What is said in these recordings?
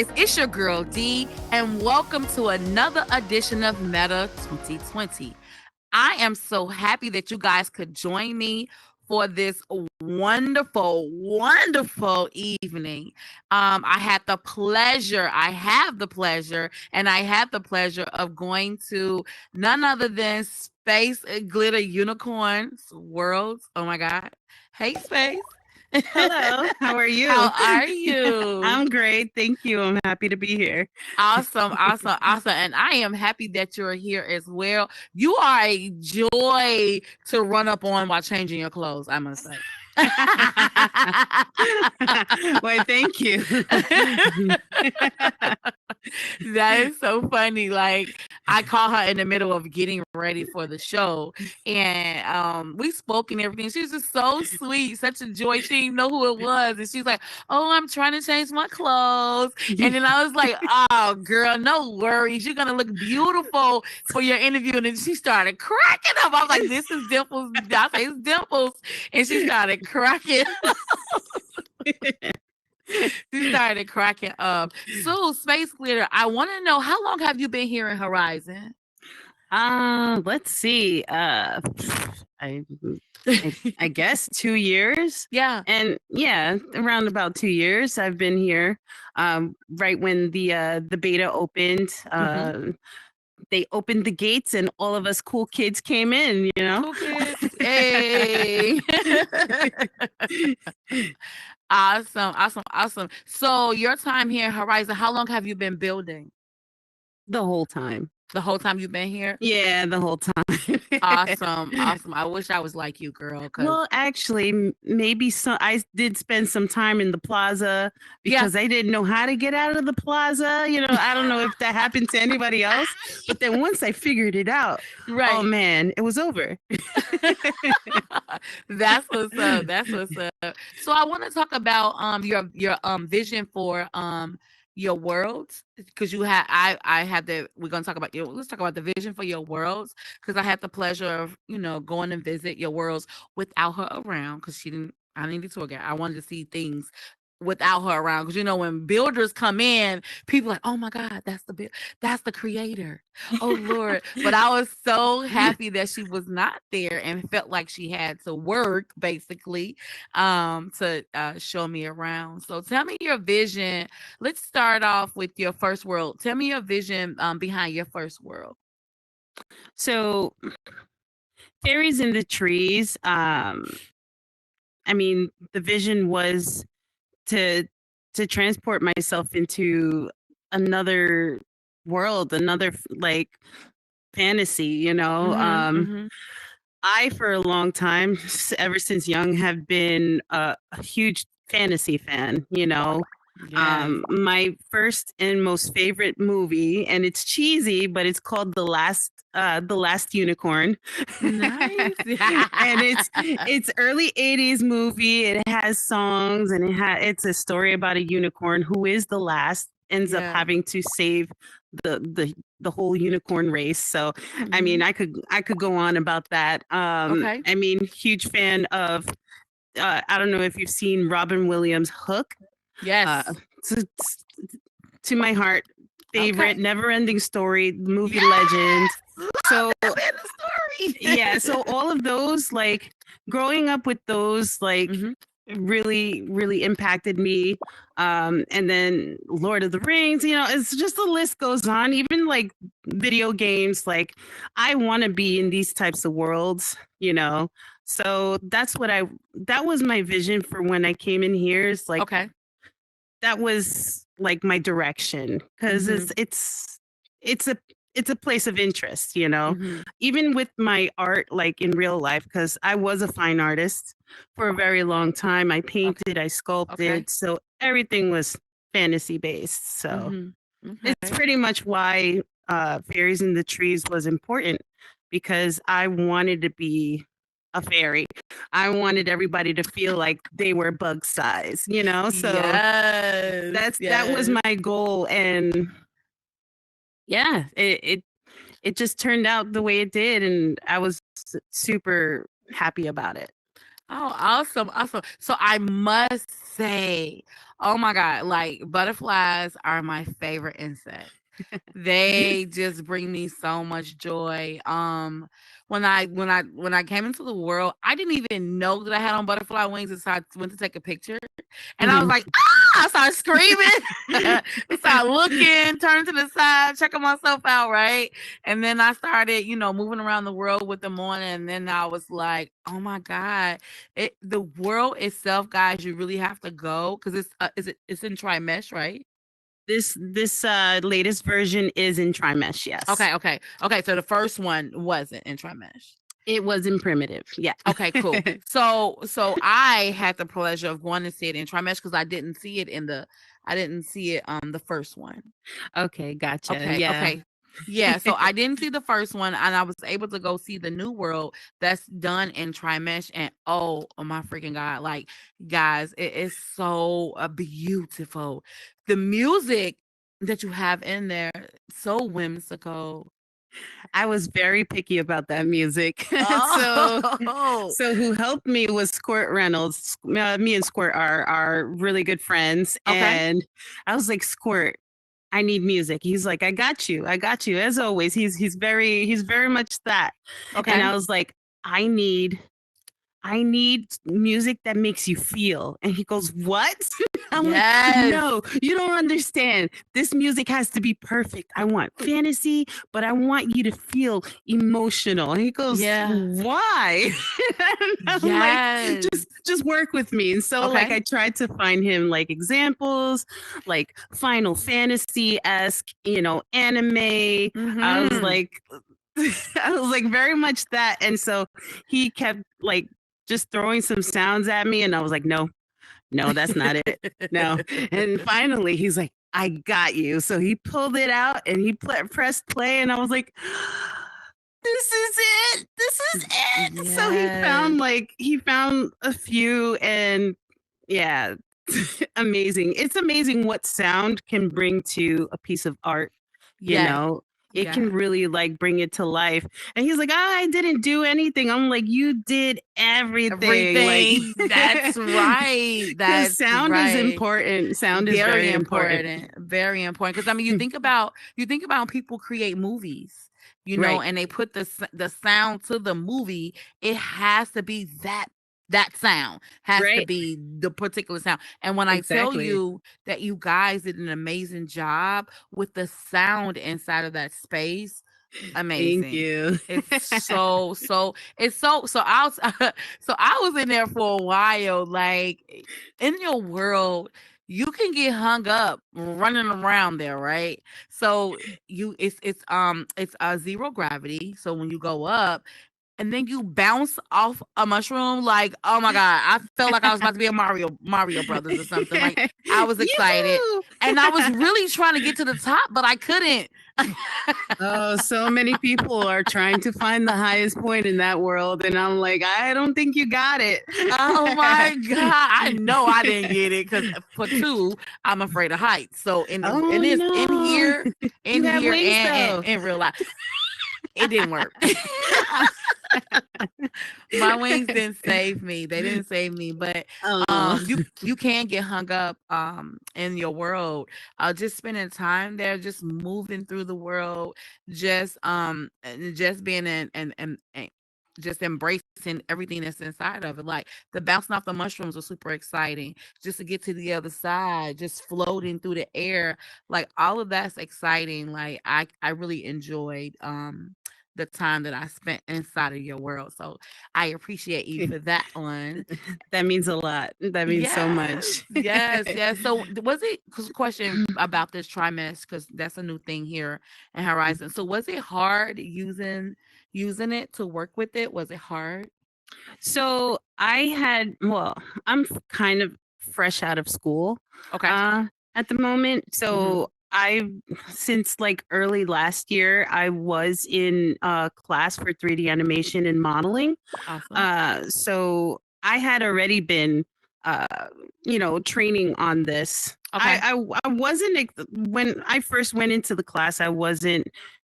guys, it's your girl D, and welcome to another edition of Meta 2020. I am so happy that you guys could join me for this wonderful, wonderful evening. I have the pleasure, and I had the pleasure of going to none other than Space Glitter Unicorn's Worlds. Oh my God. Hey, Space. Hello, how are you? How are you? I'm great. Thank you. I'm happy to be here. Awesome. And I am happy that you're here as well. You are a joy to run up on while changing your clothes, I must say. Why, thank you. That is so funny. Like, I call her in the middle of getting ready for the show, and we spoke and everything. She was just so sweet, such a joy. She didn't know who it was, and she's like, "Oh, I'm trying to change my clothes." And then I was like, "Oh, girl, no worries. You're gonna look beautiful for your interview." And then she started cracking up. I was like, "This is Dimples." I say, "It's Dimples," and she started cracking. She started cracking up. So, Space Glitter, I want to know, how long have you been here in Horizon? Let's see. I guess 2 years. Yeah. And yeah, around about 2 years I've been here. Right when the beta opened. They opened the gates and all of us cool kids came in, you know? Cool kids. Hey. Awesome. So, your time here in Horizon, how long have you been building? The whole time. The whole time you've been here? Yeah, the whole time. Awesome. I wish I was like you, girl. Well, actually, maybe I did spend some time in the plaza because I didn't know how to get out of the plaza. You know, I don't know if that happened to anybody else, but then once I figured it out, right. Oh man, it was over. That's what's up. So I want to talk about your vision for your worlds, because you had I had the we're gonna talk about let's talk about the vision for your worlds, because I had the pleasure of going and visit your worlds without her around, because I needed to tour guide. I wanted to see things without her around, because when builders come in, people are like, oh my God, that's the creator, oh Lord. But I was so happy that she was not there and felt like she had to work basically to show me around. So tell me your vision. Let's start off with your first world. Tell me your vision behind your first world. So fairies in the trees, I mean, the vision was to transport myself into another world, another like fantasy, I, for a long time, ever since young, have been a huge fantasy fan, my first and most favorite movie, and it's cheesy, but it's called The Last Unicorn. Nice. And it's early 80s movie. It has songs, and it's a story about a unicorn who is the last, ends up having to save the whole unicorn race. So I mean, I could go on about that. Okay. I mean, huge fan of I don't know if you've seen Robin Williams' Hook. Yes. To my heart, favorite, never ending story, movie legend. So story. Yeah, so all of those, like growing up with those, like really, really impacted me. And then Lord of the Rings, it's just the list goes on. Even like video games, like I want to be in these types of worlds, So that was my vision for when I came in here. It's like, that was like my direction, because it's a place of interest, even with my art, like in real life, because I was a fine artist for a very long time. I painted, I sculpted, so everything was fantasy based. So it's pretty much why Fairies in the Trees was important, because I wanted to be a fairy. I wanted everybody to feel like they were bug size, So that was my goal, and yeah, it just turned out the way it did, and I was super happy about it. Oh, awesome, awesome. So I must say, oh my God, like butterflies are my favorite insect. They just bring me so much joy. When I came into the world, I didn't even know that I had on butterfly wings until I went to take a picture. And I was like, ah, I started screaming. I started looking, turning to the side, checking myself out, right? And then I started, moving around the world with them on. And then I was like, oh my God. The world itself, guys, you really have to go because it's in tri-mesh, right? This latest version is in tri-mesh, yes. Okay. So the first one wasn't in tri-mesh. It was in primitive. Yeah. Okay, cool. So I had the pleasure of going to see it in tri-mesh because I didn't see it the first one. Okay, gotcha. Okay, Yeah. okay. Yeah, so I didn't see the first one and I was able to go see the new world that's done in tri-mesh and oh my freaking God. Like guys, it is so beautiful. The music that you have in there, so whimsical. I was very picky about that music. Oh. So who helped me was Squirt Reynolds. Me and Squirt are really good friends. Okay. And I was like, Squirt, I need music. He's like, I got you. As always, he's very much that. Okay. And I was like, I need music that makes you feel. And he goes, what? I'm Yes. like, no, you don't understand. This music has to be perfect. I want fantasy, but I want you to feel emotional. And he goes, Yeah. why? I'm Yes. like, just work with me. And so like Okay. I tried to find him like examples, like Final Fantasy-esque, anime. I was Mhm. like, very much that. And so he kept like just throwing some sounds at me, and I was like, no, that's not it. No. And finally, he's like, I got you. So he pulled it out and he pressed play, and I was like, this is it. This is it. Yes. So he found a few, and yeah, amazing. It's amazing what sound can bring to a piece of art. Yes. It can really like bring it to life. And he's like, I didn't do anything. I'm like, you did everything. Everything. Like, That's right. That's sound right. is important. Sound is very important. Very important. Because I mean, you think about when people create movies, Right. and they put the sound to the movie. It has to be that sound has to Right. be the particular sound. And when I tell Exactly. you that you guys did an amazing job with the sound inside of that space, amazing. Thank you. It's so I was so I was in there for a while. Like in your world, you can get hung up running around there, right? So it's zero gravity. So when you go up and then you bounce off a mushroom, like, oh my God, I felt like I was about to be a Mario Brothers or something. Like I was excited. And I was really trying to get to the top, but I couldn't. Oh, so many people are trying to find the highest point in that world. And I'm like, I don't think you got it. Oh my God. I know I didn't get it because for two, I'm afraid of heights. So in here and in real life, it didn't work. My wings didn't save me. They didn't save me, but you can get hung up in your world. Just spending time there, just moving through the world, just being in and just embracing everything that's inside of it. Like the bouncing off the mushrooms was super exciting. Just to get to the other side, just floating through the air, like all of that's exciting. Like I really enjoyed the time that I spent inside of your world. So I appreciate you for that one. That means a lot. That means so much. Yes. So was it question about this trimester, because that's a new thing here in Horizon. So was it hard using it to work with it? Was it hard? So I'm kind of fresh out of school. Okay. At the moment. So since like early last year, I was in a class for 3D animation and modeling. Awesome. So I had already been, training on this. Okay. I wasn't, when I first went into the class, I wasn't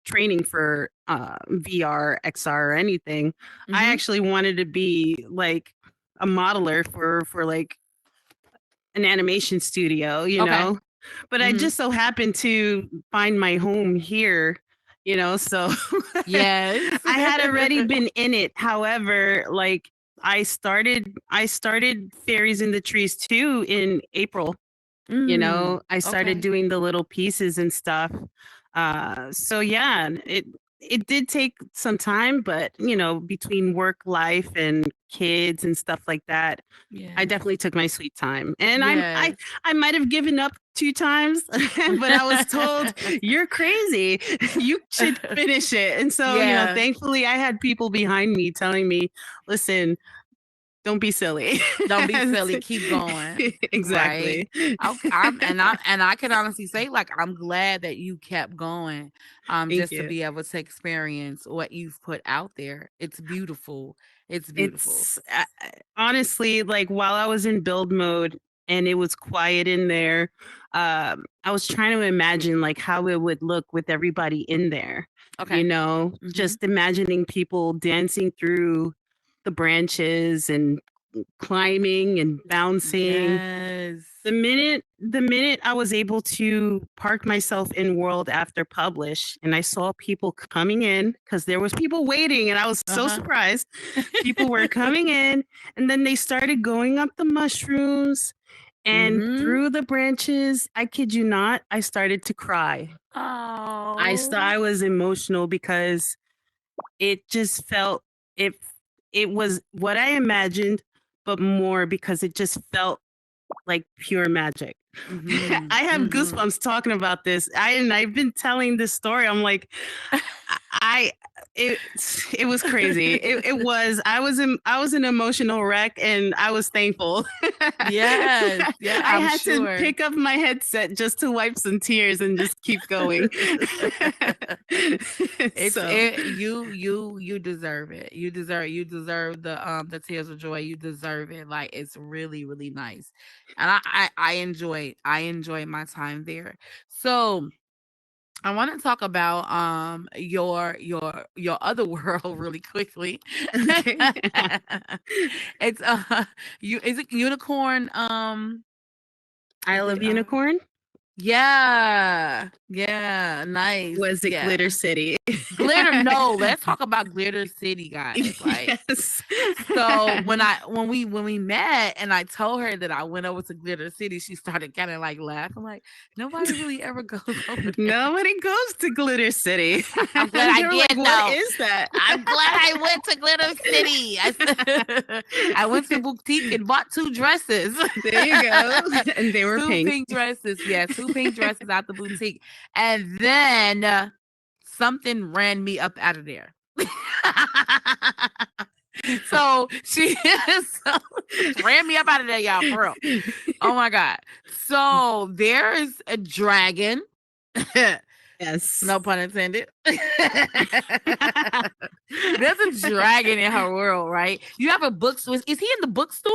training for VR, XR, or anything. I actually wanted to be like a modeler for like an animation studio, Okay. but I just so happened to find my home here, so Yes. I had already been in it. However, like I started Fairies in the Trees too in April. I started Okay. doing the little pieces and stuff. So yeah, it did take some time, but between work life and kids and stuff like that, I Yes. definitely took my sweet time. And Yes. I might have given up 2 times, but I was told you're crazy. You should finish it. And so, Yeah. thankfully I had people behind me telling me, listen, don't be silly. Don't be silly. Keep going. Right. Exactly. I can honestly say, like, I'm glad that you kept going, Thank just to you. be able to experience what you've put out there. It's beautiful. It's beautiful. It's honestly like while I was in build mode and it was quiet in there, I was trying to imagine like how it would look with everybody in there. Okay. Just imagining people dancing through the branches and climbing and bouncing. Yes. The minute I was able to park myself in world after publish and I saw people coming in because there was people waiting and I was so surprised. People were coming in and then they started going up the mushrooms and through the branches. I kid you not, I started to cry. Oh. I was emotional because it just felt it it was what I imagined, but more because it just felt like pure magic. I have goosebumps talking about this. I've been telling this story. I'm like, I it it was crazy. It was I was an emotional wreck and I was thankful. Yes. Yeah, I I'm had to sure. pick up my headset just to wipe some tears and just keep going. You deserve it. You deserve the tears of joy. You deserve it. Like, it's really, really nice. And I enjoy my time there. So I want to talk about your other world really quickly. Okay. It's you is it unicorn I is love it, unicorn. yeah. Yeah, nice. Was it Yeah. Glitter City? Glitter, no, let's talk about Glitter City, guys. Like, Yes. so when we met and I told her that I went over to Glitter City, she started kind of like laughing, like, nobody really ever goes over there. Nobody goes to Glitter City. I'm glad I You're did, like, though. what is that? I'm glad I went to Glitter City. I went to boutique and bought 2 dresses. There you go. And they were 2 pink. pink dresses. Yeah, 2 pink dresses out the boutique. And then something ran me up out of there. So she ran me up out of there, y'all, for real. Oh my God. So there's a dragon. Yes. No pun intended. There's a dragon in her world, right? You have a bookstore. Is he in the bookstore?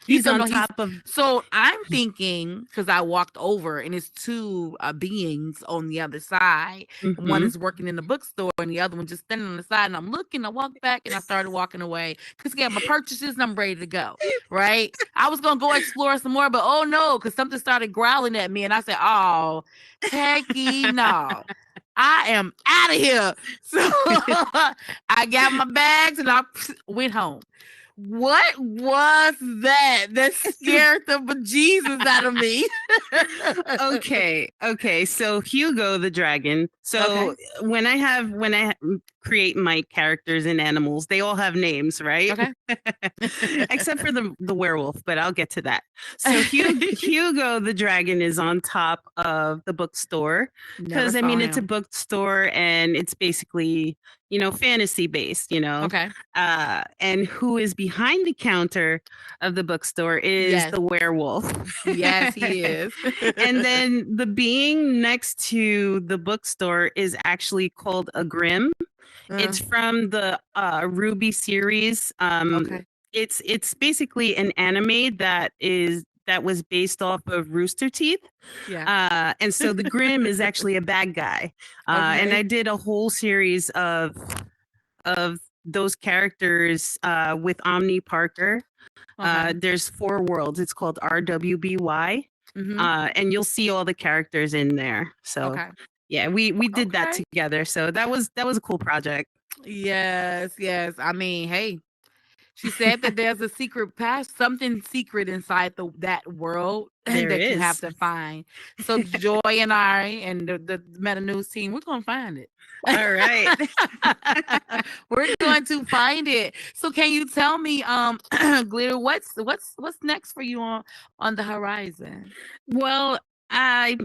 He's on top of. So I'm thinking, because I walked over and it's 2 beings on the other side. One is working in the bookstore and the other one just standing on the side. And I'm looking, I walked back and I started walking away because I got my purchases and I'm ready to go. Right? I was going to go explore some more, but oh no, because something started growling at me. And I said, oh, hecky no. I am out of here. So I got my bags and I went home. What was that scared the bejesus out of me? Okay. So Hugo the dragon. So when I create my characters and animals, they all have names, right? Okay. Except for the werewolf, but I'll get to that. So Hugo the dragon is on top of the bookstore because it's a bookstore and it's basically fantasy based. Okay. And who is behind the counter of the bookstore is the werewolf. Yes, he is. And then the being next to the bookstore is actually called a Grim. It's from the Ruby series. It's basically an anime that was based off of Rooster Teeth. Yeah. And so the Grim is actually a bad guy. And I did a whole series of those characters with Omni Parker. Okay. There's 4 worlds. It's called RWBY. Mm-hmm. And you'll see all the characters in there. So Okay. yeah, we did that Okay. together. So that was a cool project. Yes, yes. I mean, hey, she said that there's a secret past, something secret inside that world There that you have is. to find. So Joy and I and the Meta News team, we're gonna find it. All right. We're going to find it. So can you tell me, Glitter, what's next for you on the horizon? Well, I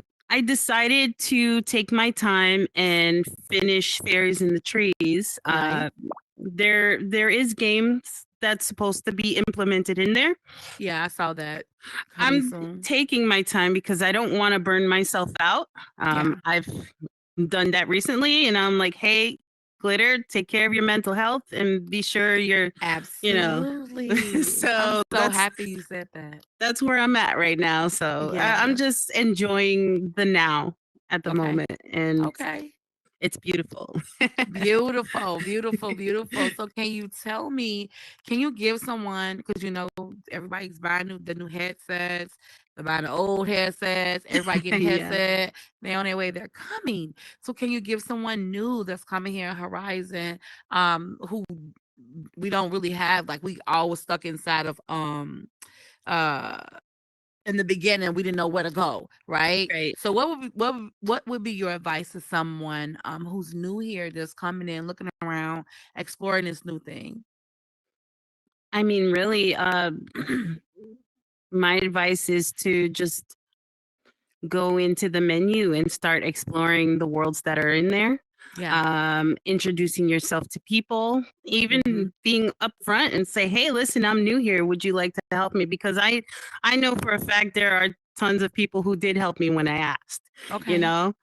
decided to take my time and finish Fairies in the Trees. Nice. There is games that's supposed to be implemented in there. Yeah, I saw that coming I'm soon. taking my time because I don't want to burn myself out. Yeah. I've done that recently, and I'm like, hey, Glitter, take care of your mental health and be sure you're, you know. Absolutely. So I'm so that's happy you said that. that's where I'm at right now. So I'm Yeah. just enjoying the now at the Okay. moment, and Okay. it's beautiful. Beautiful, beautiful, beautiful. So can you tell me, can you give someone, because you know everybody's buying the new headsets, they're buying the old headsets, everybody getting Yeah. headset, they're on their way, they're coming. So can you give someone new that's coming here Horizon, who we don't really have, like we always stuck inside of uh in the beginning we didn't know where to go, right? Right. So what would be your advice to someone who's new here, just coming in, looking around, exploring this new thing? I mean, really, my advice is to just go into the menu and start exploring the worlds that are in there. Yeah. Introducing yourself to people, even Mhm. being upfront and say, hey, listen, I'm new here, would you like to help me? Because I know for a fact there are tons of people who did help me when I asked, you Okay. know.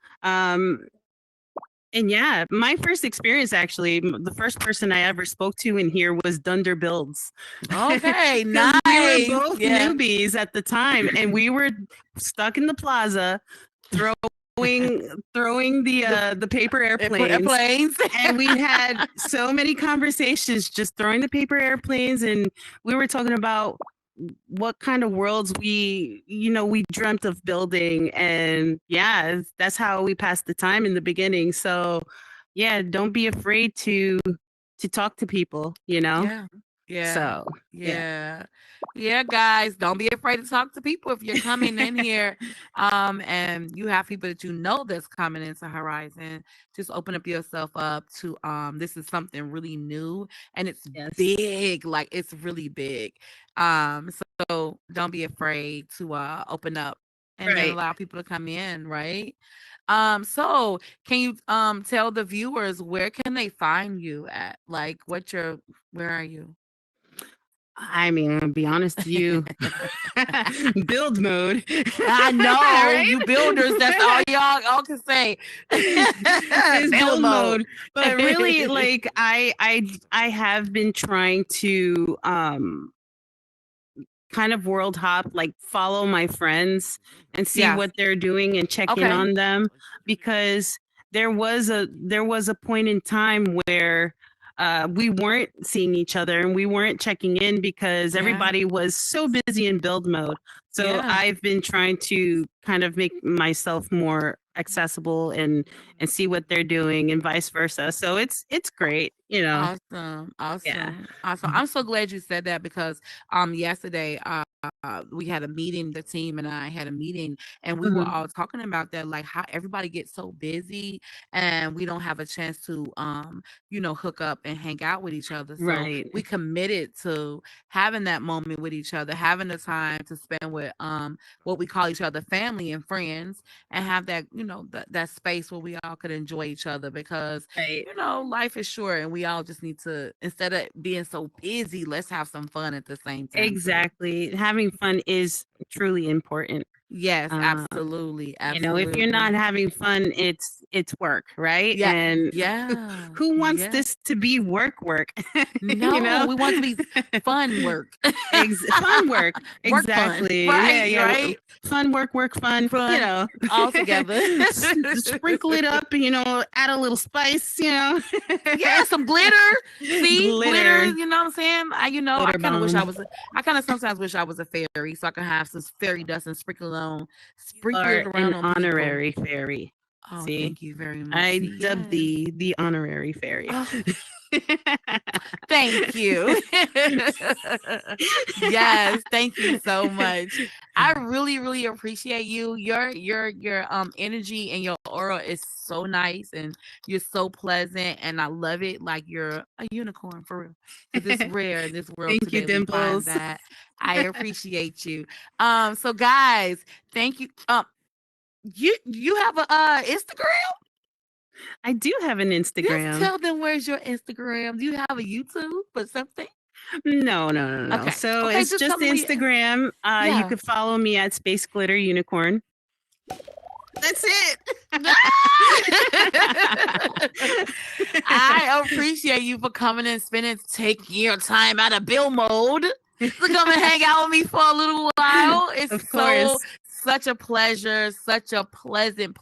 And yeah, my first experience, actually, the first person I ever spoke to in here was Dunder Builds. Okay, Because we were nice. both Yeah. newbies at the time, and we were stuck in the plaza throwing the paper airplanes. Airplanes. And we had so many conversations just throwing the paper airplanes, and we were talking about what kind of worlds we dreamt of building. And yeah, that's how we passed the time in the beginning. So yeah, don't be afraid to talk to people, Yeah. Yeah. so yeah. Yeah. Yeah, guys, don't be afraid to talk to people if you're coming in here and you have people that you know that's coming into Horizon. Just open up yourself up to this is something really new and it's Yes. big, like it's really big. So don't be afraid to open up and then Right. allow people to come in, right? So can you tell the viewers where can they find you at? Like where are you? I mean, I'll be honest with you. Build mode. I know Right? you builders. That's all y'all can say. It's build mode. But really, like I have been trying to kind of world hop, like follow my friends and see Yes. what they're doing and check in Okay. on them, because there was a point in time where we weren't seeing each other and we weren't checking in because Yeah. everybody was so busy in build mode. So Yeah. I've been trying to kind of make myself more accessible and see what they're doing and vice versa. So it's great, Awesome. Yeah. Awesome. I'm so glad you said that because yesterday we had a meeting, the team and I had a meeting and we were Mhm. all talking about that, like how everybody gets so busy and we don't have a chance to hook up and hang out with each other. So Right. we committed to having that moment with each other, having the time to spend with what we call each other family and friends, and have that that space where we all could enjoy each other because Right. life is short and we all just need to, instead of being so busy, let's have some fun at the same time too. Exactly. Having fun is truly important. Yes, Um, absolutely. you know, if you're not Absolutely. having fun, it's work, right? Yeah. And Yeah. who wants Yeah. this to be work? You No, know, we want to be fun work. fun work, Work fun. exactly. Yeah, Right, yeah. right. Fun work, fun. You Fun know, all together. sprinkle it up. You know, add a little spice. You know, Yeah, some glitter. See, glitter. glitter, You know what I'm saying? I glitter kind of wish I bomb. was. I kind of sometimes wish I was a fairy, so I can have some fairy dust and sprinkle Or it around an on people. honorary fairy. Oh, See, thank you very much. I See, dubbed yes. the honorary fairy. Oh, thank you. Yes, thank you so much. I really, really appreciate you. Your energy and your aura is so nice and you're so pleasant and I love it. Like you're a unicorn for real. Because it's rare in this world Thank you, today we find Dimples. that. I appreciate you. So guys, thank you. You have a Instagram? I do have an Just Instagram. tell them where's your Instagram. Do you have a YouTube or something? No. Okay. So Okay, it's just tell just them where you Instagram. You yeah. could follow me at Space Glitter Unicorn. That's it. I appreciate you for coming and taking your time out of Bill mode to come and hang out with me for a little while. It's Of course. such a pleasure, such a pleasant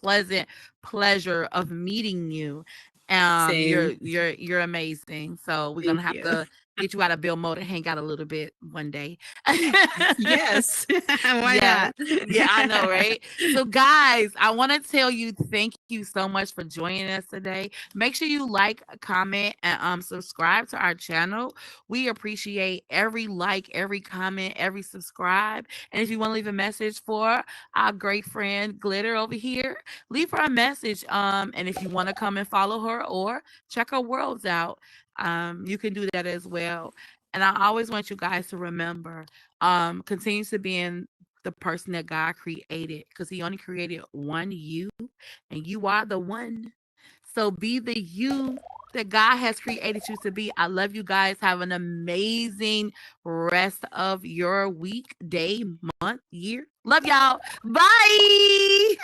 pleasure of meeting you. Same. You're amazing. So we're gonna Thank have you. to get you out of Bill mode and hang out a little bit one day. Yes. Why Yeah. not? Yeah, I know, right? So, guys, I want to tell you thank you so much for joining us today. Make sure you like, comment, and subscribe to our channel. We appreciate every like, every comment, every subscribe. And if you want to leave a message for our great friend Glitter over here, leave her a message. And if you want to come and follow her or check her worlds out, you can do that as well. And I always want you guys to remember, continues to be in the person that God created because he only created one you and you are the one. So be the you that God has created you to be. I love you guys. Have an amazing rest of your week, day, month, year. Love y'all. Bye.